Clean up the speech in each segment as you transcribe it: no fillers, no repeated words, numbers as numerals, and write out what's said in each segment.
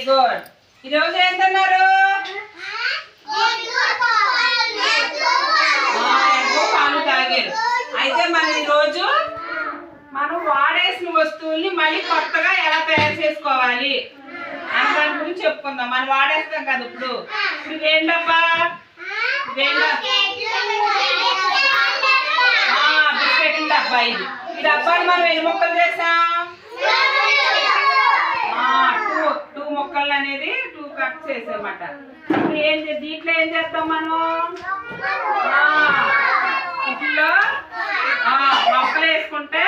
Good. ఈరోజు ఏంటన్నారు? పాలు తాగారు. అయితే మనం ఈరోజు మనం వాడేసిన వస్తువుల్ని మళ్ళీ కొత్తగా ఎలా తయారు చేసుకోవాలి అని దాని గురించి చెప్పుకుందాం. మనం వాడేస్తాం కదా ఇప్పుడు. ఇప్పుడు ఏంటబ్బా? బిస్కెట్ డబ్బా. ఈ డబ్బాని మనం ఎన్ని ముక్కలు చేసాం? 2 ముక్కలు అనేది 2 కట్ చేసామన్నమాట. ఇప్పుడు దీంట్లో ఏం చేస్తాం మనం? ఇంట్లో మొక్కలు వేసుకుంటే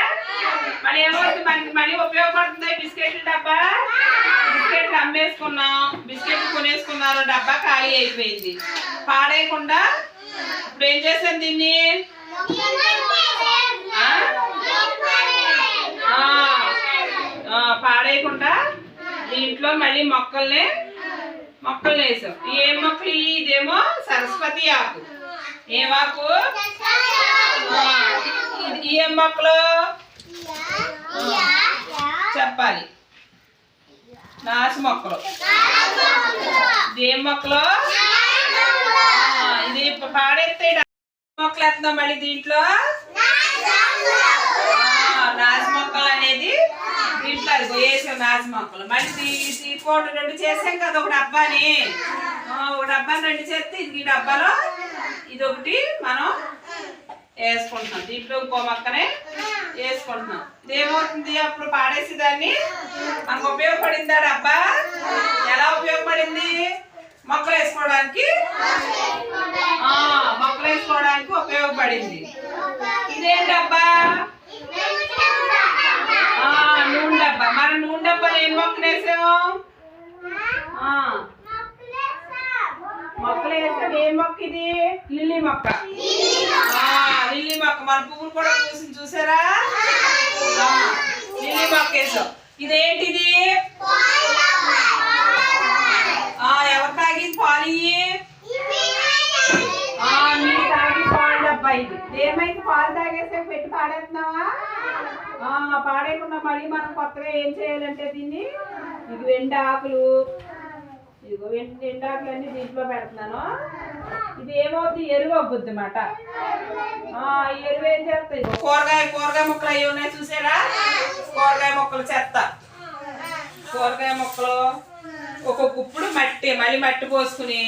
మళ్ళీ ఏమవుతుంది? మనకి మళ్ళీ ఉపయోగపడుతుంది. బిస్కెట్ల డబ్బా, బిస్కెట్లు అమ్మేసుకున్నాం, బిస్కెట్లు కొనేసుకున్నారు, డబ్బా ఖాళీ అయిపోయింది. పాడేయకుండా ఇప్పుడు ఏం చేసాం? దీన్ని పాడేయకుండా దీంట్లో మళ్ళీ మొక్కలు వేసాం. ఏం మొక్కలు? ఇదేమో సరస్వతి ఆకు. ఏమాకు? ఏం మొక్కలు చెప్పాలి? నాసు మొక్కలు. ఏం మొక్కలు? ఇది పాడేస్తే మొక్కలు వేస్తున్నాం. మళ్ళీ దీంట్లో నాసు మొక్కలు అనేది దీంట్లో అది వేసాం. నాసు మొక్కలు మళ్ళీ తీసుకోండి. 2 చేసాం కదా ఒక డబ్బాని. ఒక డబ్బాని 2 చేస్తే ఈ డబ్బాలో ఇదొకటి మనం వేసుకుంటున్నాం. దీంట్లో ఇంకో మొక్కనే వేసుకుంటున్నాం. ఇదేమవుతుంది? అప్పుడు పాడేసి దాన్ని మనకు ఉపయోగపడిందా డబ్బా? ఎలా ఉపయోగపడింది? మొక్కలు వేసుకోవడానికి ఉపయోగపడింది. ఇదేం డబ్బా? నూనె డబ్బా. మన నూనె డబ్బాలు ఏం మొక్కలు వేసాము? మొక్కలు వేసాం. ఏం మొక్క ఇది? లిల్లీ మొక్క. లిల్లీ మొక్క. మన పువ్వులు కూడా పూసింది చూసారా? లిల్లీ మొక్క వేసాం. ఇదేంటిది? ఎవరు తాగింది పాలు? మీరు తాగి పాలు డబ్బా ఇది. ఏమైతే పాలు తాగేసే పెట్టి పాడేస్తున్నావా? పాడేయకుండా మళ్ళీ మనం కొత్తగా ఏం చేయాలంటే దీన్ని ఇది 2 ఆకులు, ఇదిగో 2 ఆకులు అన్ని దీంట్లో పెడుతున్నాను. ఇది ఏమవుతుంది? ఎరువు అవ్వద్ది అన్నమాట. ఈ ఎరువు ఏం చేస్తాయి? కూరగాయ మొక్కలు అవి ఉన్నాయి చూసారా? కూరగాయ మొక్కలు చెత్త. కూరగాయ మొక్కలు ఒక గుప్పుడు మట్టి, మళ్ళీ మట్టి పోసుకుని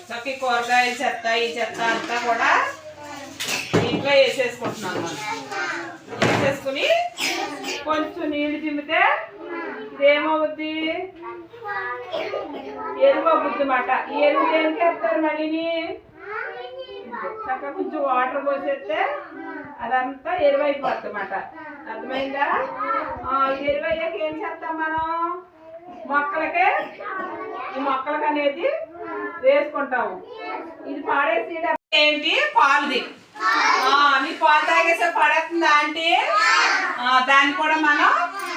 చక్కగా కూరగాయల చెత్త ఈ చెత్త అంతా కూడా దీంట్లో వేసేసుకుంటున్నాను. మనం వేసేసుకుని కొంచెం నీళ్ళు చిమ్మితే ఇదేమవుద్ది? ఎరువు అవుద్ది అన్నమాట. ఈ ఎరువు దేనికి వేస్తారు? మళ్ళీ చక్కగా కొంచెం వాటర్ పోసేస్తే అదంతా ఎరువు అయిపోద్ది అన్నమాట. అర్థమైందా? ఎరువు అయ్యాక ఏం చేస్తాం మనం? ఈ మొక్కలకి అనేది వేసుకుంటాము. ఇది పాడేసి ఏంటి? పాలుది. నీ పాలు తాగేసే పడేస్తుందా అంటే దాన్ని కూడా మనం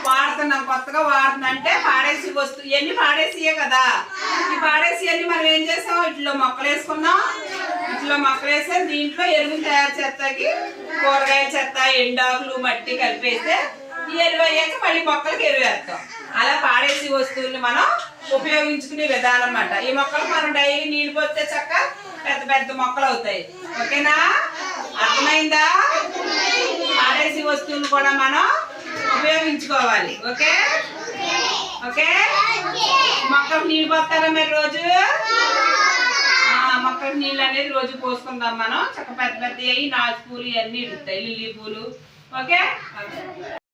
వాడుతున్నాం. కొత్తగా వాడుతున్నాం. అంటే పాడేసి వస్తువు ఇవన్నీ పాడేసియే కదా. ఈ పాడేసి అన్ని మనం ఏం చేసాం? ఇట్లో మొక్కలు వేసుకున్నాం. ఇట్లో మొక్కలు వేసాం. దీంట్లో ఎరువులు తయారు చేస్తాకి కూరగాయల చెత్త, ఎండాకులు, మట్టి కలిపేస్తే ఈ ఎరువు అయ్యాక మళ్ళీ మొక్కలకి ఎరువు వేస్తాం. అలా పాడేసి వస్తువుల్ని మనం ఉపయోగించుకునే విధానం అన్నమాట. ఈ మొక్కలకు మనం డైలీ నీళ్ళు పోస్తే చక్క పెద్ద పెద్ద మొక్కలు అవుతాయి. ఓకేనా? అర్థమైందా? పాడేసి వస్తువులు కూడా మనం ఉపయోగించుకోవాలి. Okay okay. మొక్కలకు నీళ్ళు పోస్తారా మీరు రోజు? మొక్కలకు నీళ్ళు అనేది రోజు పోసుకుందాం మనం. చక్క పెద్ద పెద్ద నాచు పూలు ఇవన్నీ ఇడుతాయి, లిల్లీ పూలు. ఓకే.